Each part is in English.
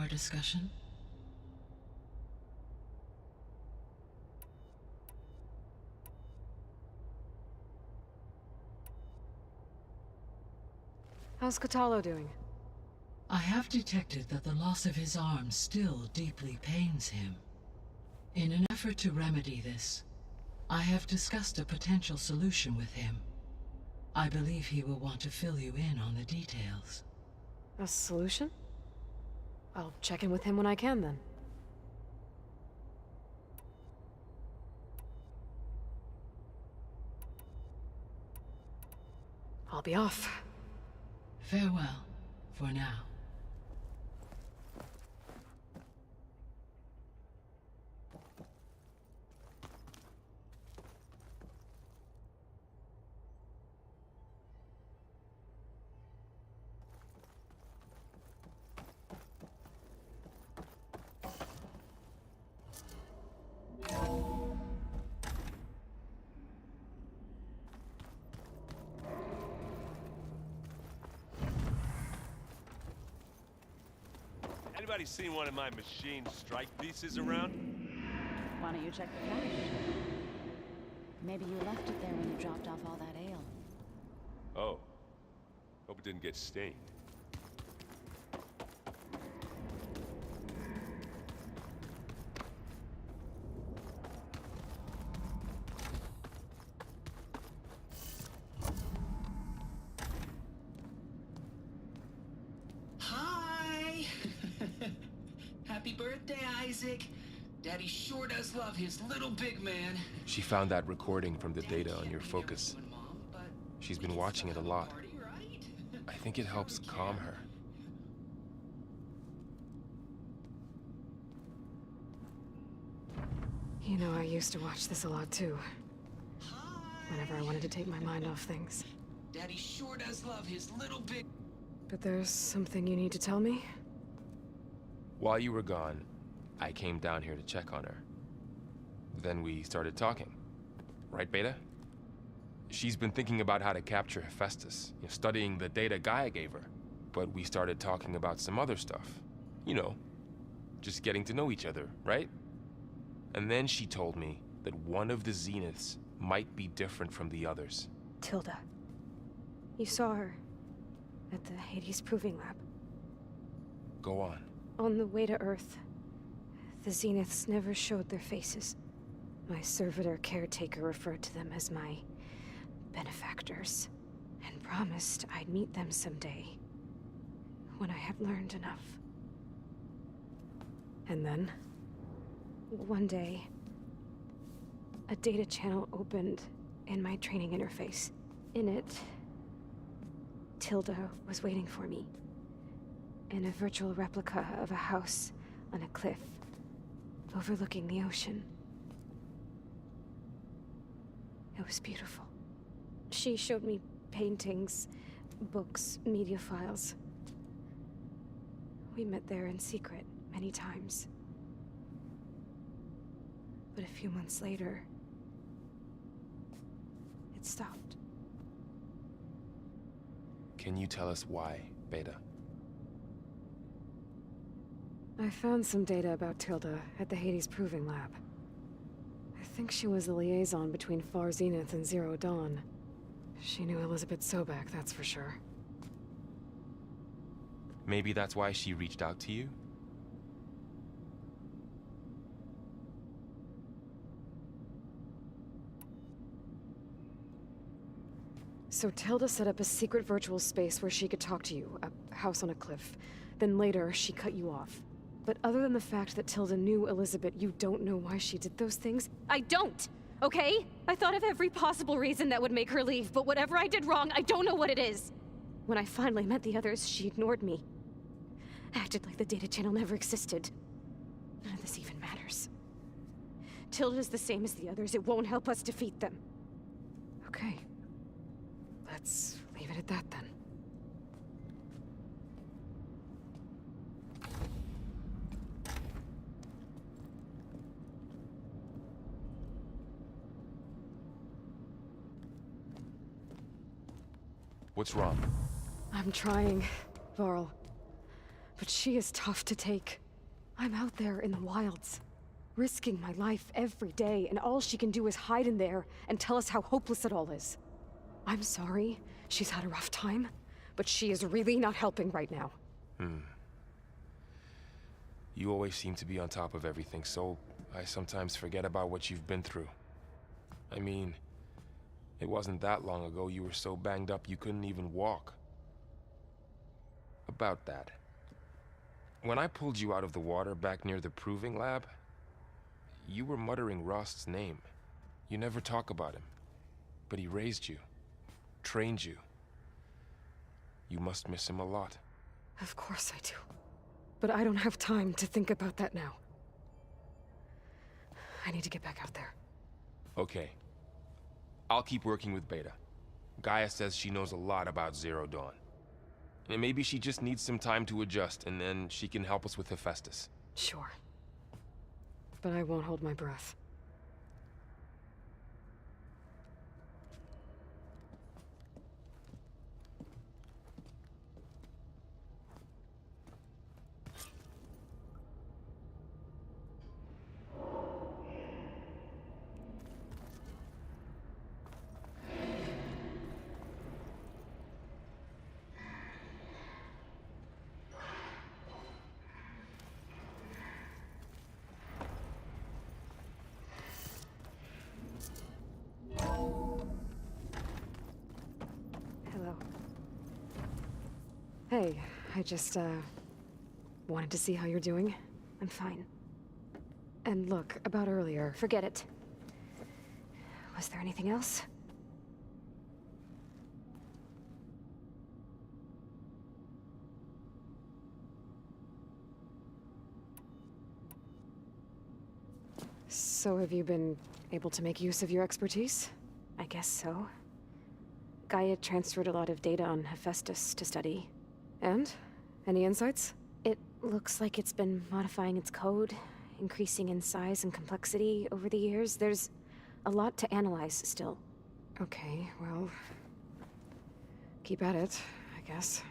our discussion? How's Kotallo doing? I have detected that the loss of his arm still deeply pains him. In an effort to remedy this, I have discussed a potential solution with him. I believe he will want to fill you in on the details. A solution? I'll check in with him when I can, then. I'll be off. Farewell, for now. Anybody seen one of my machined strike pieces around? Why don't you check the cache? Maybe you left it there when you dropped off all that ale. Oh. Hope it didn't get stained. Hi! Happy birthday, Isaac. Daddy sure does love his little big man. She found that recording from the data on your focus. She's been watching it a lot. I think it helps calm her. You know, I used to watch this a lot, too. Whenever I wanted to take my mind off things. Daddy sure does love his little big... But there's something you need to tell me? While you were gone, I came down here to check on her. Then we started talking. Right, Beta? She's been thinking about how to capture Hephaestus, studying the data Gaia gave her. But we started talking about some other stuff. You know, just getting to know each other, right? And then she told me that one of the Zeniths might be different from the others. Tilda. You saw her at the Hades Proving Lab. Go on. On the way to Earth, the Zeniths never showed their faces. My servitor caretaker referred to them as my benefactors, and promised I'd meet them someday, when I had learned enough. And then, one day, a data channel opened in my training interface. In it, Tilda was waiting for me, in a virtual replica of a house on a cliff, overlooking the ocean. It was beautiful. She showed me paintings, books, media files. We met there in secret many times. But a few months later, it stopped. Can you tell us why, Beta? I found some data about Tilda at the Hades Proving Lab. I think she was the liaison between Far Zenith and Zero Dawn. She knew Elizabeth Sobek, that's for sure. Maybe that's why she reached out to you? So Tilda set up a secret virtual space where she could talk to you, a house on a cliff. Then later, she cut you off. But other than the fact that Tilda knew Elizabeth, you don't know why she did those things? I don't! Okay? I thought of every possible reason that would make her leave, but whatever I did wrong, I don't know what it is! When I finally met the others, she ignored me. Acted like the data channel never existed. None of this even matters. Tilda's the same as the others. It won't help us defeat them. Okay. Let's leave it at that, then. What's wrong? I'm trying, Varl. but she is tough to take. I'm out there in the wilds, risking my life every day, and all she can do is hide in there and tell us how hopeless it all is. I'm sorry, she's had a rough time, but she is really not helping right now. You always seem to be on top of everything, so I sometimes forget about what you've been through. I mean, it wasn't that long ago you were so banged up you couldn't even walk. About that. When I pulled you out of the water back near the proving lab, you were muttering Rost's name. You never talk about him. But he raised you, trained you. You must miss him a lot. Of course I do. But I don't have time to think about that now. I need to get back out there. Okay. I'll keep working with Beta. Gaia says she knows a lot about Zero Dawn. And maybe she just needs some time to adjust, and then she can help us with Hephaestus. Sure. But I won't hold my breath. Hello. Hey, I just, wanted to see how you're doing. I'm fine. And look, about earlier, forget it. Was there anything else? So have you been able to make use of your expertise? I guess so. Gaia transferred a lot of data on Hephaestus to study. And? Any insights? It looks like it's been modifying its code, increasing in size and complexity over the years. There's a lot to analyze still. Okay, well... keep at it, I guess.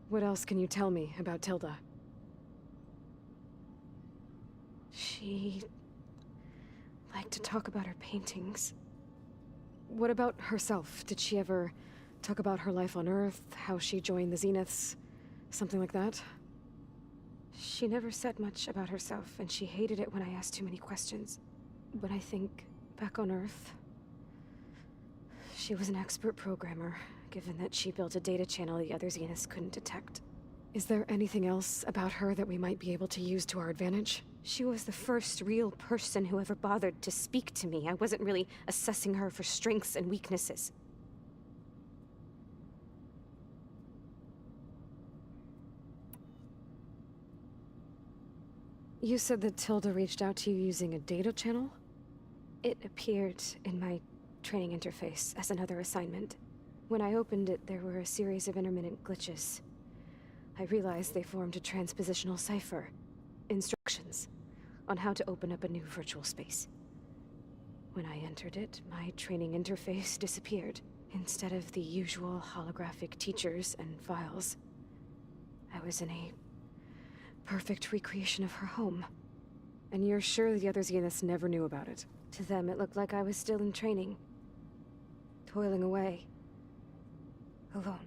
What else can you tell me about Tilda? She liked to talk about her paintings. What about herself? Did she ever talk about her life on Earth, how she joined the Zeniths, something like that? She never said much about herself, and she hated it when I asked too many questions. But I think, back on Earth, she was an expert programmer, given that she built a data channel the other Zeniths couldn't detect. Is there anything else about her that we might be able to use to our advantage? She was the first real person who ever bothered to speak to me. I wasn't really assessing her for strengths and weaknesses. You said that Tilda reached out to you using a data channel? It appeared in my training interface as another assignment. When I opened it, there were a series of intermittent glitches. I realized they formed a transpositional cipher. Instructions on how to open up a new virtual space. When I entered it, my training interface disappeared. Instead of the usual holographic teachers and files, I was in a perfect recreation of her home. And you're sure the other Zeniths never knew about it? To them, it looked like I was still in training. Toiling away. Alone.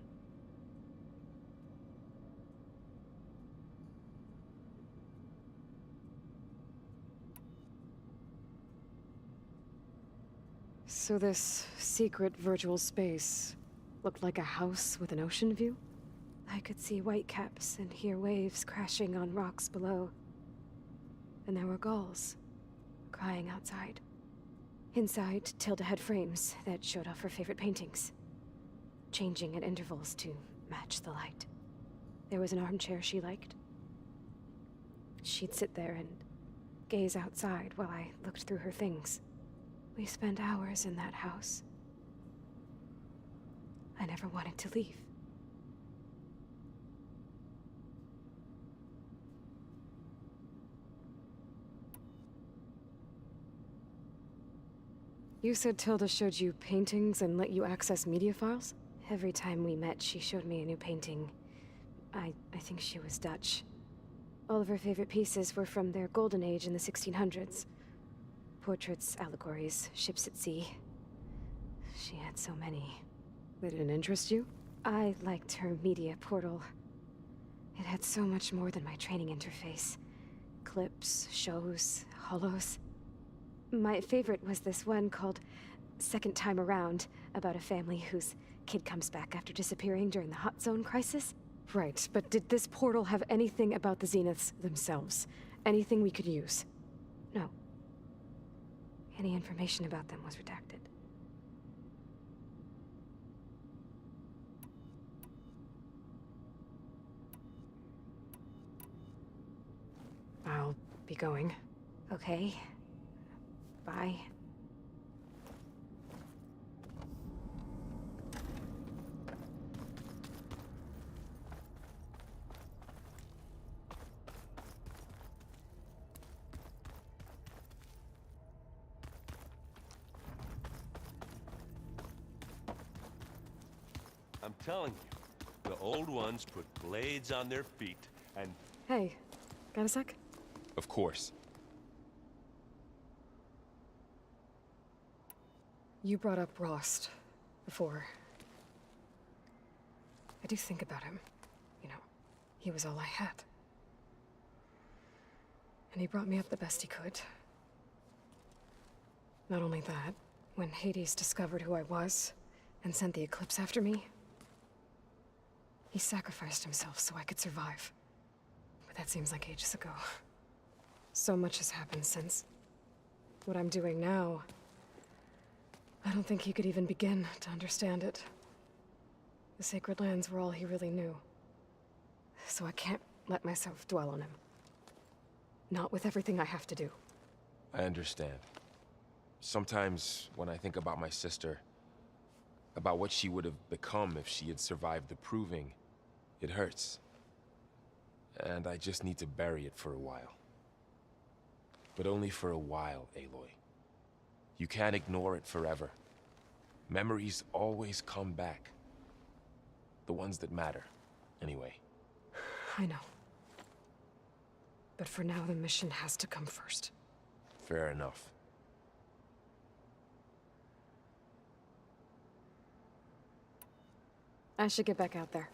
So this secret virtual space looked like a house with an ocean view? I could see whitecaps and hear waves crashing on rocks below. And there were gulls crying outside. Inside, Tilda had frames that showed off her favorite paintings, changing at intervals to match the light. There was an armchair she liked. She'd sit there and gaze outside while I looked through her things. We spent hours in that house. I never wanted to leave. You said Tilda showed you paintings and let you access media files? Every time we met, she showed me a new painting. I think she was Dutch. All of her favorite pieces were from their golden age in the 1600s. Portraits, allegories, ships at sea. She had so many. They didn't interest you? I liked her media portal. It had so much more than my training interface. Clips, shows, holos. My favorite was this one called Second Time Around, about a family whose kid comes back after disappearing during the Hot Zone crisis. Right, but did this portal have anything about the Zeniths themselves? Anything we could use? No. Any information about them was redacted. I'll be going. Okay. Bye. I'm telling you, the old ones put blades on their feet, and Hey, got a sec? Of course. You brought up Rost before. I do think about him. You know, he was all I had. And he brought me up the best he could. Not only that, when Hades discovered who I was and sent the Eclipse after me, he sacrificed himself so I could survive. But that seems like ages ago. So much has happened since. What I'm doing now, I don't think he could even begin to understand it. The Sacred Lands were all he really knew. So I can't let myself dwell on him. Not with everything I have to do. I understand. Sometimes when I think about my sister, about what she would have become if she had survived the Proving, it hurts. And I just need to bury it for a while. But only for a while, Aloy. You can't ignore it forever. Memories always come back. The ones that matter, anyway. I know. But for now, the mission has to come first. Fair enough. I should get back out there.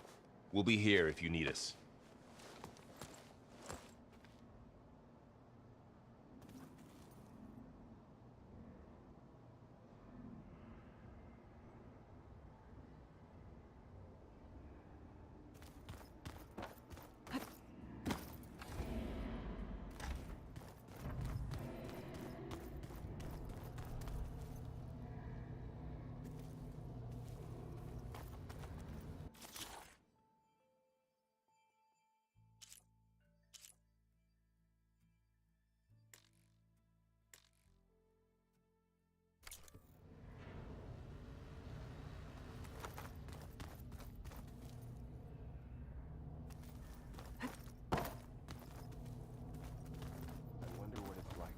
We'll be here if you need us. I wonder what it's like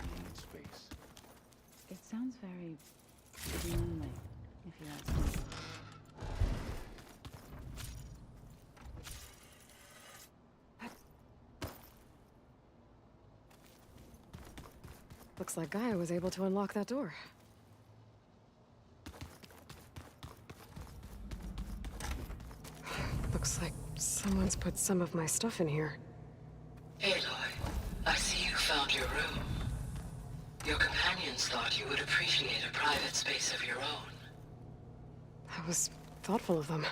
being in space. It sounds very lonely, if you ask me. Looks like Gaia was able to unlock that door. Looks like someone's put some of my stuff in here. Aloy, I see you found your room. Your companions thought you would appreciate a private space of your own. That was thoughtful of them.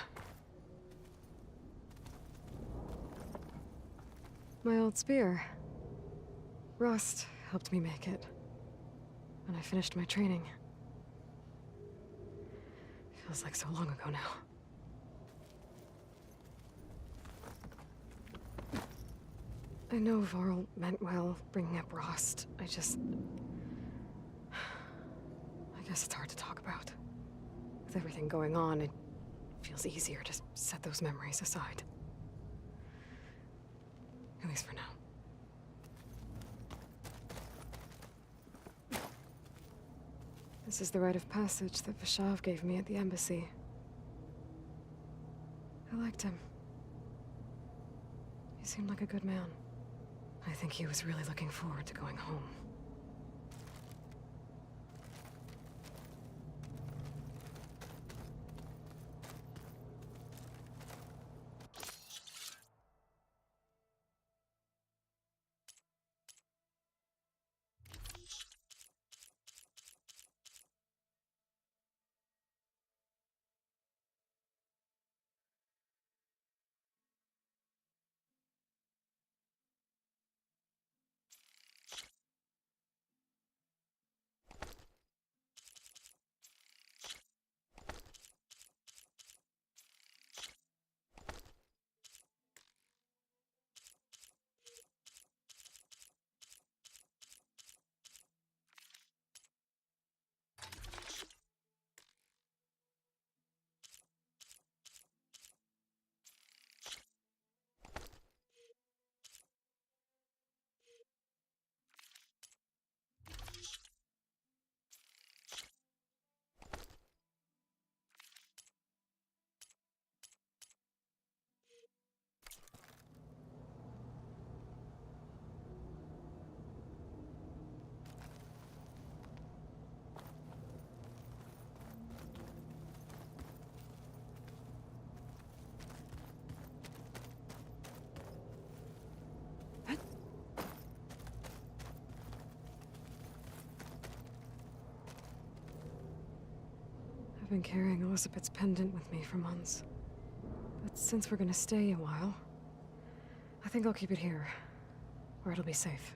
My old spear. Rost helped me make it. When I finished my training. Feels like so long ago now. I know Varl meant well, bringing up Rost. I guess it's hard to talk about. With everything going on, it feels easier to set those memories aside. At least for now. This is the rite of passage that Vashav gave me at the embassy. I liked him. He seemed like a good man. I think he was really looking forward to going home. I've been carrying Elizabeth's pendant with me for months. But since we're gonna stay a while, I think I'll keep it here, where it'll be safe.